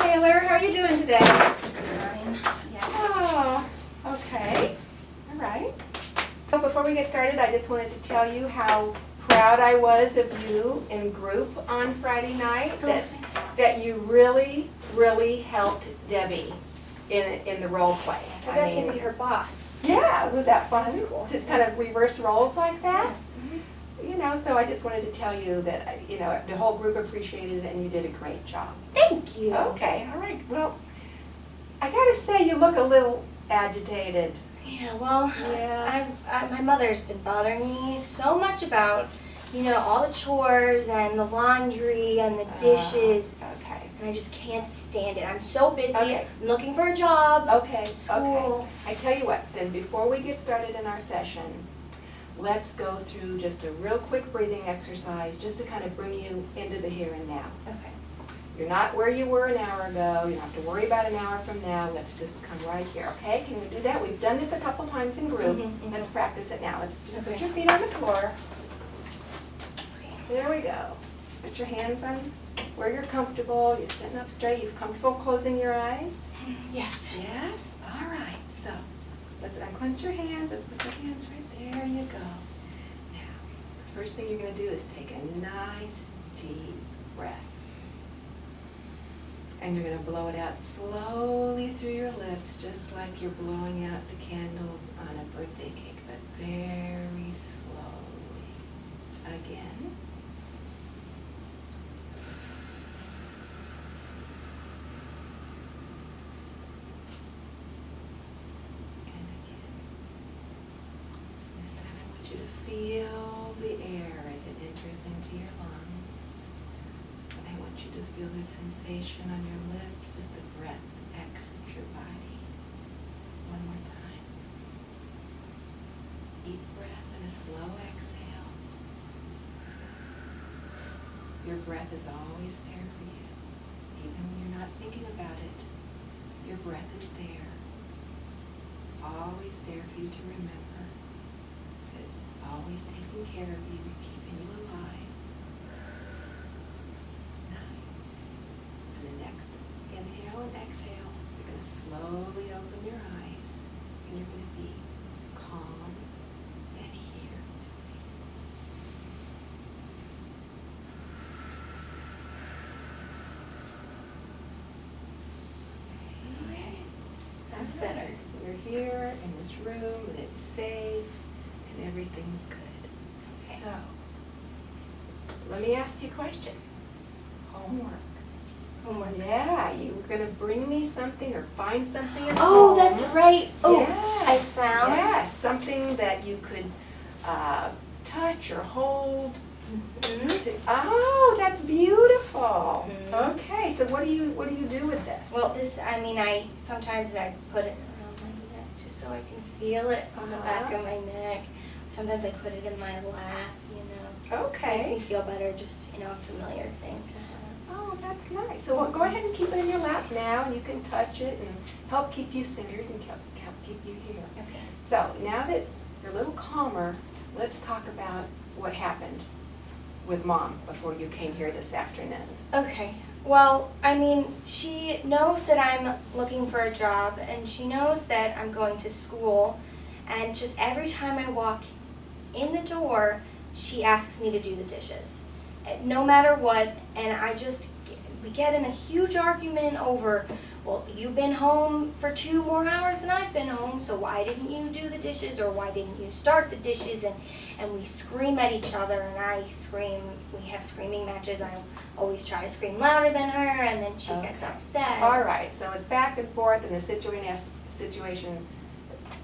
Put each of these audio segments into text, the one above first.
Taylor. How are you doing today? Fine. Yes. Oh, okay. All right. So before we get started, I just wanted to tell you how proud I was of you in group on Friday night. That you really, really helped Debbie in the role play. I got to be her boss. Yeah, was that fun? That was cool. To kind of reverse roles like that? Yeah. Mm-hmm. You know, so I just wanted to tell you that, you know, the whole group appreciated it and you did a great job. Thank you. Okay, all right. Well, I gotta say you look a little agitated. Yeah, well, Yeah. my mother's been bothering me so much about, you know, all the chores and the laundry and the dishes. Okay. And I just can't stand it. I'm so busy. Okay. I'm looking for a job. Okay, School. okay. I tell you what, then before we get started in our session, let's go through just a real quick breathing exercise just to kind of bring you into the here and now. Okay. You're not where you were an hour ago. You don't have to worry about an hour from now. Let's just come right here, okay? Can we do that? We've done this a couple times in group. Mhm, mhm. Let's practice it now. Let's just put Okay. your feet on the floor. Okay. There we go. Put your hands on where you're comfortable. You're sitting up straight. You're comfortable closing your eyes? Yes. Yes? All right. So let's unclench your hands. Let's put your hands right there. You go. Now, the first thing you're going to do is take a nice deep breath. And you're going to blow it out slowly through your lips, just like you're blowing out the candles on a birthday cake, but very slowly. Again. And again. This time I want you to feel the air as it enters into your lungs. And I want you to feel the sensation on your lips as the breath exits your body. One more time. Deep breath and a slow exhale. Your breath is always there for you. Even when you're not thinking about it, your breath is there. Always there for you to remember. It's always taking care of you, keeping you alive. Nice. And the next inhale and exhale, you're going to slowly open your eyes and you're going to be calm and here. Okay. That's better. We're here in this room and it's safe and everything's good. Okay. So, let me ask you a question. Homework. Homework. Yeah, you were going to bring me something or find something at Oh, home. that's right. Oh, Yes. I found. Yes, something that you could touch or hold. Mhm. Oh, that's beautiful. Mhm. Okay, so what do you do with this? Well, this, sometimes I put it around my neck just so I can feel it on the back of my neck. Sometimes I put it in my lap, you know. Okay. Makes me feel better, just, you know, a familiar thing to have. Oh, that's nice. So go ahead and keep it in your lap now, and you can touch it and help keep you centered and help keep you here. Okay. So now that you're a little calmer, let's talk about what happened with Mom before you came here this afternoon. Okay. Well, she knows that I'm looking for a job, and she knows that I'm going to school, and just every time I walk in the door, she asks me to do the dishes. No matter what, and we get in a huge argument over, well, you've been home for 2 more hours than I've been home, so why didn't you do the dishes, or why didn't you start the dishes, and we scream at each other, and I scream, we have screaming matches, I always try to scream louder than her, and then she gets upset. All right, so it's back and forth, and the situation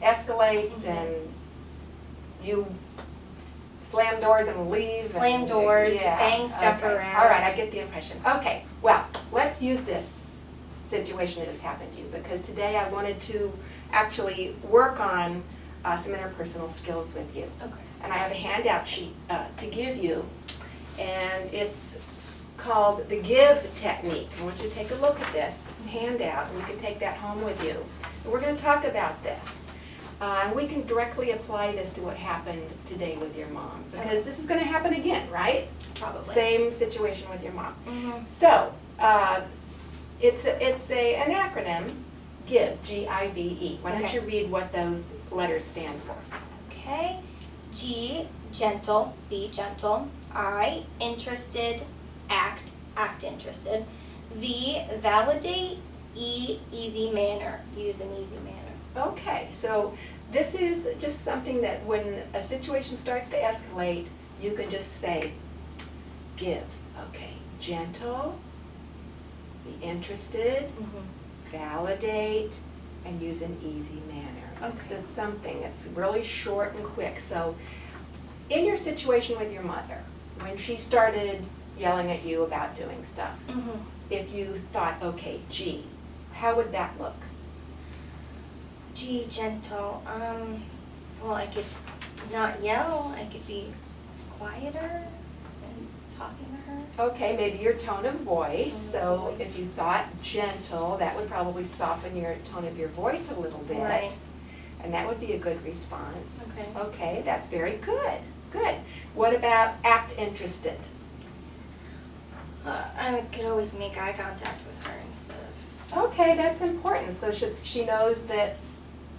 escalates, Mhm. and you slam doors and leave. Slam doors, bang stuff around. All right, I get the impression. Okay, well, let's use this situation that has happened to you, because today I wanted to actually work on some interpersonal skills with you. Okay. And I have a handout sheet to give you, and it's called the G.I.V.E technique. I want you to take a look at this handout, and you can take that home with you. And we're going to talk about this. And we can directly apply this to what happened today with your mom, because this is going to happen again, right? Probably. Same situation with your mom. Mm-hmm. So, It's an acronym, GIVE, G-I-V-E. Why don't Okay. you read what those letters stand for? Okay. G, gentle, be gentle. I, interested, act interested. V, validate. E, easy manner, use an easy manner. Okay, so this is just something that when a situation starts to escalate, you can just say, give. Okay, gentle, be interested, validate, and use an easy manner. Because Okay. it's something that's really short and quick. So in your situation with your mother, when she started yelling at you about doing stuff, if you thought, okay, G, how would that look? G, gentle. Well, I could not yell. I could be quieter and talking to her. Okay, maybe your tone of voice. Tone of So voice. if you thought gentle, that would probably soften your tone of your voice a little bit. Right. And that would be a good response. Okay. Okay, that's very good. Good. What about act interested? I could always make eye contact with her instead of Okay, that's important. So she knows that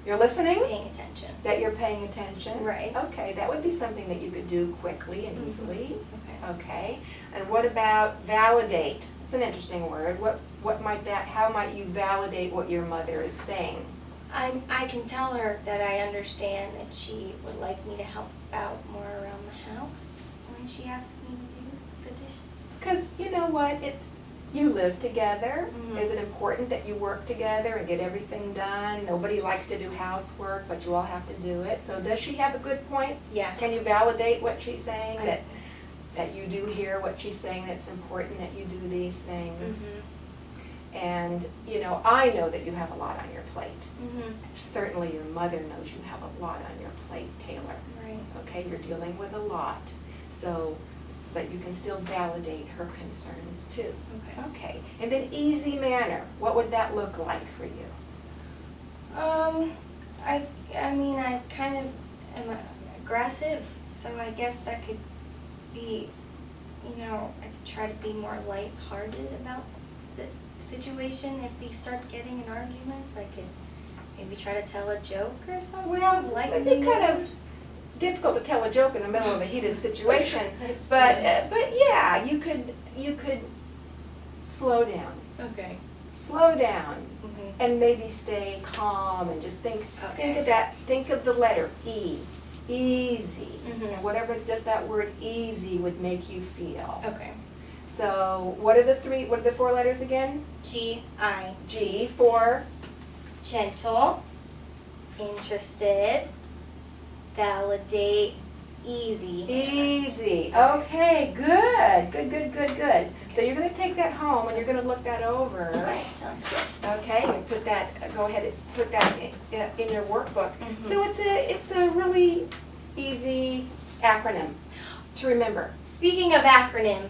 you're listening, paying attention. that you're paying attention. Right. Okay, that would be something that you could do quickly and easily. Okay. Okay. And what about validate? It's an interesting word. How might you validate what your mother is saying? I can tell her that I understand that she would like me to help out more around the house when she asks me to do the dishes. Because you know what, you live together. Mhm. Is it important that you work together and get everything done? Nobody likes to do housework, but you all have to do it. So does she have a good point? Yeah. Can you validate what she's saying? I- That you do hear what she's saying, that's important that you do these things? Mhm. And, I know that you have a lot on your plate. Mhm. Certainly your mother knows you have a lot on your plate, Taylor. Right. Okay, you're dealing with a lot. So, but you can still validate her concerns too. Okay. Okay, and then easy manner, what would that look like for you? I mean, I kind of am aggressive, so I guess that could be, I could try to be more lighthearted about the situation. If we start getting in arguments, I could maybe try to tell a joke or something. Well, it'd be kind of difficult to tell a joke in the middle of a heated situation, but yeah, you could slow down. Okay. Slow down. Mhm. And maybe stay calm and just think Okay. of that, think of the letter E, easy. Mhm. And whatever that word easy would make you feel. Okay. So what are the four letters again? G, I, G for, gentle, interested, validate, easy. easy. Okay, good. So you're gonna take that home and you're gonna look that over. Right, sounds good. Okay, and go ahead and put that in your workbook. Mhm. So it's a really easy acronym to remember. Speaking of acronym,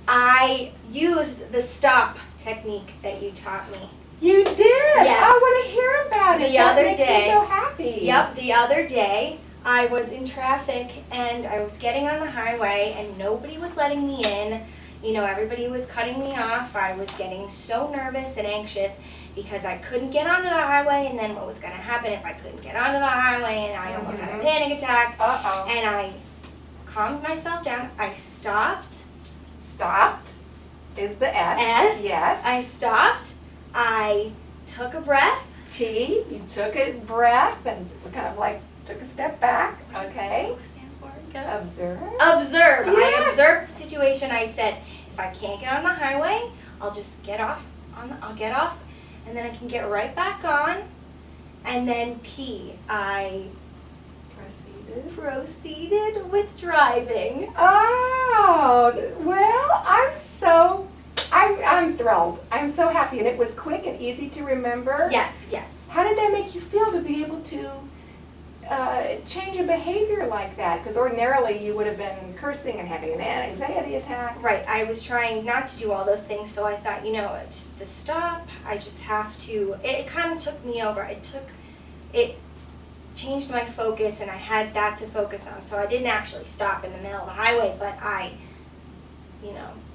I used the S.T.O.P technique that you taught me. You did? Yes. I want to hear about it. The That other makes me day- so happy. Yep, the other day I was in traffic and I was getting on the highway and nobody was letting me in. Everybody was cutting me off. I was getting so nervous and anxious because I couldn't get onto the highway, and then what was going to happen if I couldn't get onto the highway, and I almost had a panic attack. Uh-oh. And I calmed myself down. I stopped. Stopped is the S. S. Yes. I stopped. I took a breath. T, you took a breath and kind of like took a step back. Okay. What does O stand for? Go. Observe. Observe. I Yes. observed the situation. I said, if I can't get on the highway, I'll just get off. I'll get off, and then I can get right back on. And then P, I proceeded with driving. Oh, well, I'm thrilled. I'm so happy, and it was quick and easy to remember. Yes, yes. How did that make you feel to be able to change a behavior like that? Because ordinarily you would have been cursing and having an anxiety attack. Right, I was trying not to do all those things, so I thought, it's just the stop. I just have to. It kind of took me over. It changed my focus, and I had that to focus on. So I didn't actually stop in the middle of the highway, but I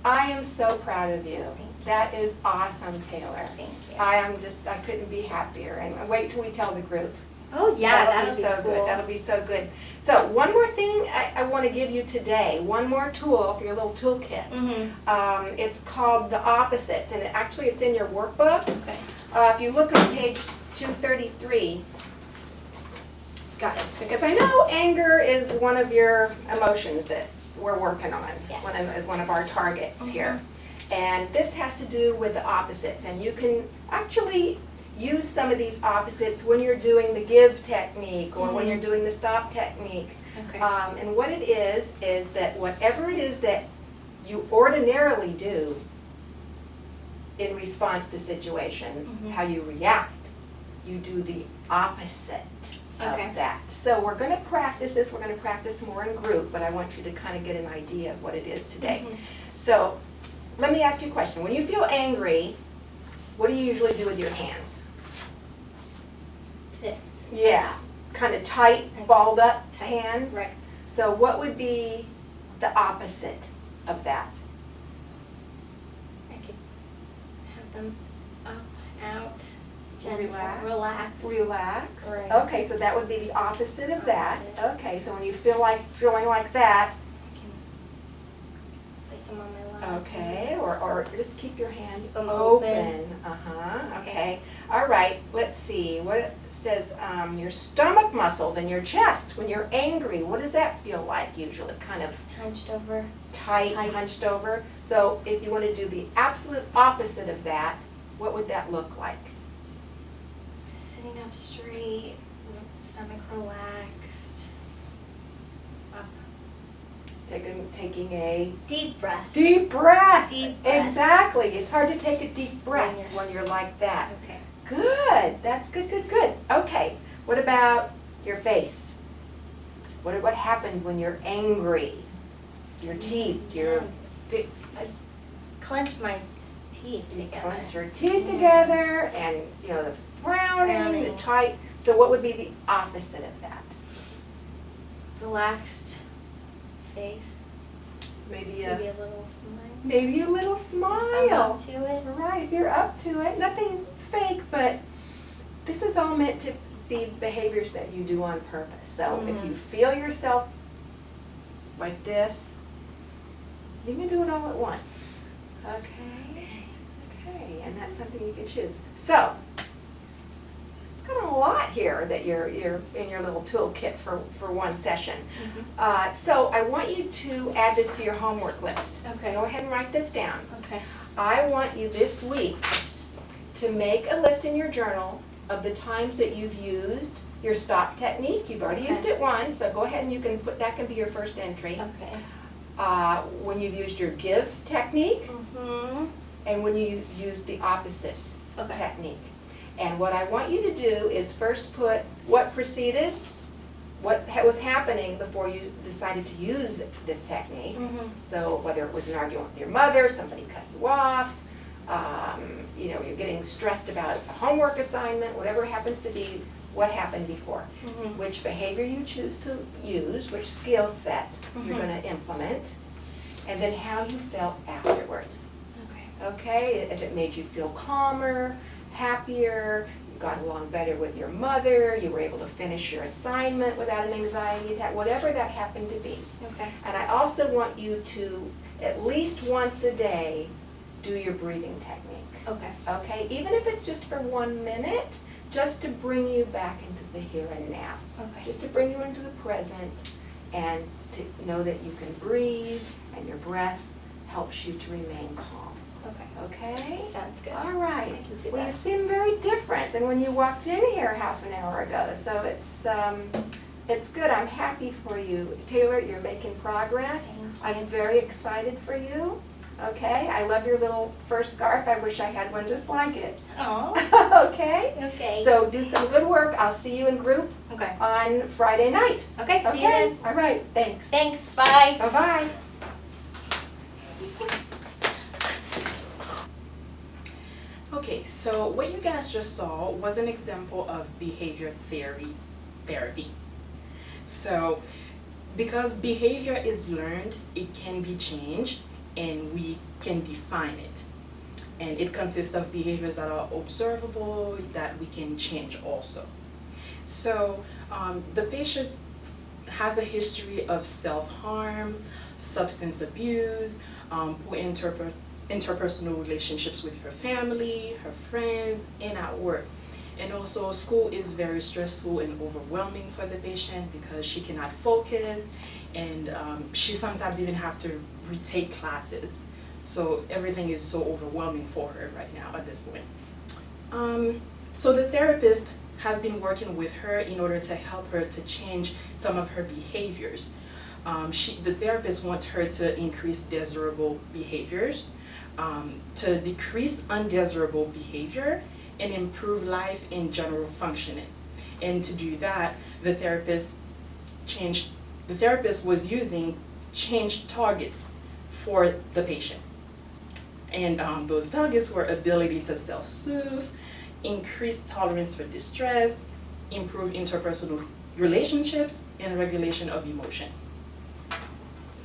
I am so proud of you. Thank That is awesome, Taylor. Thank you. I couldn't be happier. And wait till we tell the group. Oh yeah, That'll be so cool. good. That'll be so good. So one more thing I want to give you today. One more tool for your little toolkit. Mm-hmm. It's called the opposites, and actually it's in your workbook. Okay. If you look on page 233, got it. Because I know anger is one of your emotions that we're working on. Yes. Is one of our targets here. And this has to do with the opposites, and you can actually use some of these opposites when you're doing the G.I.V.E technique or when you're doing the S.T.O.P technique. Okay. And what it is that whatever it is that you ordinarily do in response to situations, how you react, you do the opposite of that. So we're going to practice this. We're going to practice more in group, but I want you to kind of get an idea of what it is today. So let me ask you a question. When you feel angry, what do you usually do with your hands? This. Yeah, kind of tight, balled up hands. Right. So what would be the opposite of that? I could have them up, out, gentle, Relax. relax. Relax. Right. Okay, so that would be the opposite of that. Opposite. Okay, so when you feel like feeling like that, I can place them on my lap. okay, or just keep your hands Keep them open. open. Okay. All right, let's see. What it says, your stomach muscles and your chest, when you're angry, what does that feel like usually? Kind of Hunched over. tight, hunched over. So if you want to do the absolute opposite of that, what would that look like? Sitting up straight, stomach relaxed. Up. Taking a Deep breath. deep breath. Deep breath. Exactly. It's hard to take a deep breath When when you're like that. Okay. Good. That's good, good, good. Okay. What about your face? What happens when you're angry? Your teeth, your Clench my teeth you together. clench your teeth together, and you know the frowning, the Frowning. tight. So what would be the opposite of that? Relaxed face. Maybe Maybe a little smile. maybe a little I'm smile. up to it. Right, if you're up to it. Nothing fake, but this is all meant to be behaviors that you do on purpose. So if you feel yourself like this, you can do it all at once. Okay? Okay, and that's something you can choose. So, it's got a lot here that you're in your little toolkit for one session. So I want you to add this to your homework list. Okay. Go ahead and write this down. Okay. I want you this week to make a list in your journal of the times that you've used your S.T.O.P technique. You've already used it once, so go ahead and you can put that can be your first entry. Okay. When you've used your G.I.V.E technique, and when you use the opposites technique. And what I want you to do is first put what preceded, what was happening before you decided to use this technique. So whether it was an argument with your mother, somebody cut you off, you know, you're getting stressed about a homework assignment, whatever it happens to be, what happened before. Which behavior you choose to use, which skill set you're going to implement, and then how you felt afterwards. Okay, if it made you feel calmer, happier, you got along better with your mother, you were able to finish your assignment without an anxiety attack, whatever that happened to be. And I also want you to, at least once a day, do your breathing technique. Okay, even if it's just for 1 minute, just to bring you back into the here and now. Just to bring you into the present and to know that you can breathe and your breath helps you to remain calm. Okay? Sounds good. All right. I can do Well, you that. seem very different than when you walked in here half an hour ago. So it's good. I'm happy for you. Taylor, you're making progress. Thank you. I'm very excited for you. Okay? I love your little fur scarf. I wish I had one just like it. Oh. Okay? Okay. So do some good work. I'll see you in group Okay. on Friday night. Okay. See you then. All right. Thanks. Thanks. Bye. Bye-bye. Okay, so what you guys just saw was an example of behavior therapy. So, because behavior is learned, it can be changed, and we can define it. and it consists of behaviors that are observable that we can change also. So the patient has a history of self-harm, substance abuse, poor interpersonal relationships with her family, her friends, and at work. And also school is very stressful and overwhelming for the patient because she cannot focus, and she sometimes even have to retake classes. So everything is so overwhelming for her right now at this point. So the therapist has been working with her in order to help her to change some of her behaviors. The therapist wants her to increase desirable behaviors, to decrease undesirable behavior, and improve life in general functioning. And to do that, the therapist was using changed targets for the patient. And those targets were ability to self-soothe, increase tolerance for distress, improve interpersonal relationships, and regulation of emotion.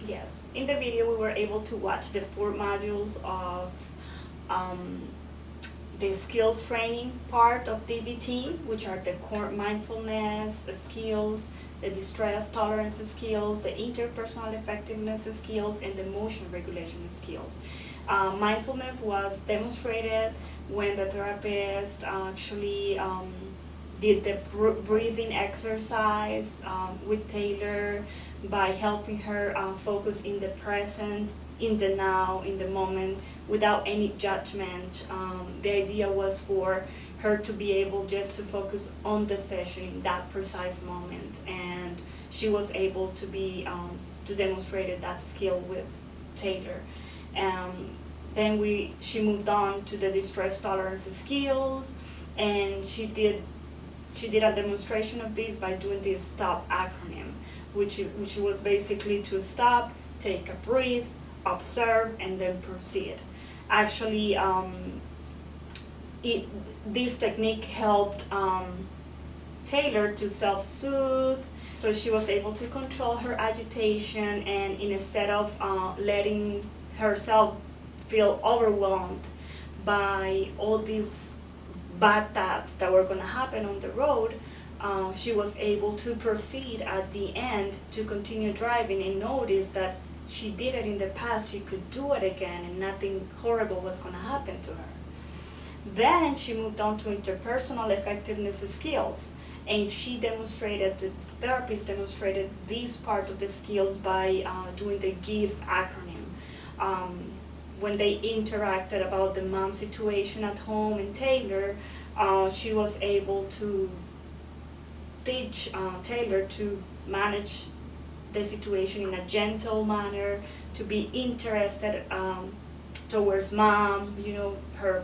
Yes, in the video we were able to watch the 4 modules of the skills training part of DBT, which are the core mindfulness skills, the distress tolerance skills, the interpersonal effectiveness skills, and the emotion regulation skills. Mindfulness was demonstrated when the therapist actually did the breathing exercise with Taylor by helping her focus in the present, in the now, in the moment, without any judgment. The idea was for her to be able just to focus on the session in that precise moment, and she was able to be to demonstrate that skill with Taylor. Then she moved on to the distress tolerance skills, and she did a demonstration of this by doing the S.T.O.P acronym, which was basically to stop, take a breath, observe, and then proceed. Actually, this technique helped Taylor to self-soothe, so she was able to control her agitation, and instead of letting herself feel overwhelmed by all these bad thoughts that were going to happen on the road, she was able to proceed at the end to continue driving and notice that she did it in the past, she could do it again, and nothing horrible was going to happen to her. Then she moved on to interpersonal effectiveness skills, and the therapist demonstrated this part of the skills by doing the G.I.V.E acronym. When they interacted about the mom situation at home and Taylor, she was able to teach Taylor to manage the situation in a gentle manner, to be interested towards mom. Her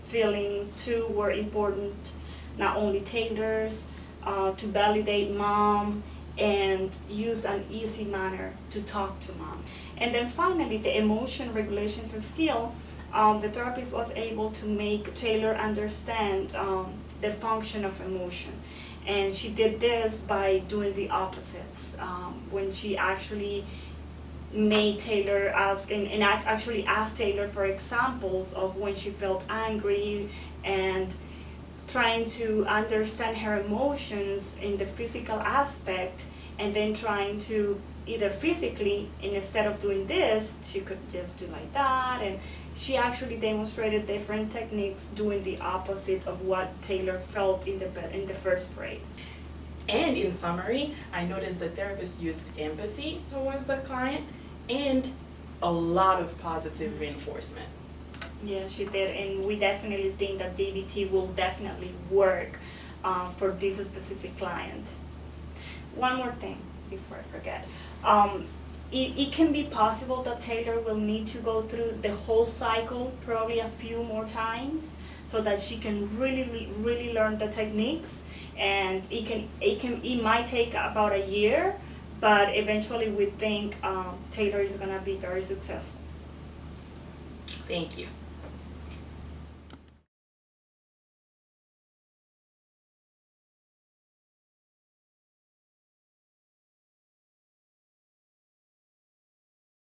feelings too were important, not only Taylor's, to validate mom and use an easy manner to talk to mom. And then finally, the emotion regulation skill, the therapist was able to make Taylor understand the function of emotion. And she did this by doing the opposites. When she actually made Taylor ask, and actually asked Taylor for examples of when she felt angry, and trying to understand her emotions in the physical aspect, and then trying to either physically, and instead of doing this, she could just do like that, and she actually demonstrated different techniques doing the opposite of what Taylor felt in the first place. And in summary, I noticed the therapist used empathy towards the client and a lot of positive reinforcement. Yeah, she did, and we definitely think that DBT will definitely work for this specific client. One more thing before I forget. It can be possible that Taylor will need to go through the whole cycle probably a few more times so that she can really learn the techniques, and it might take about a year, but eventually we think Taylor is going to be very successful. Thank you.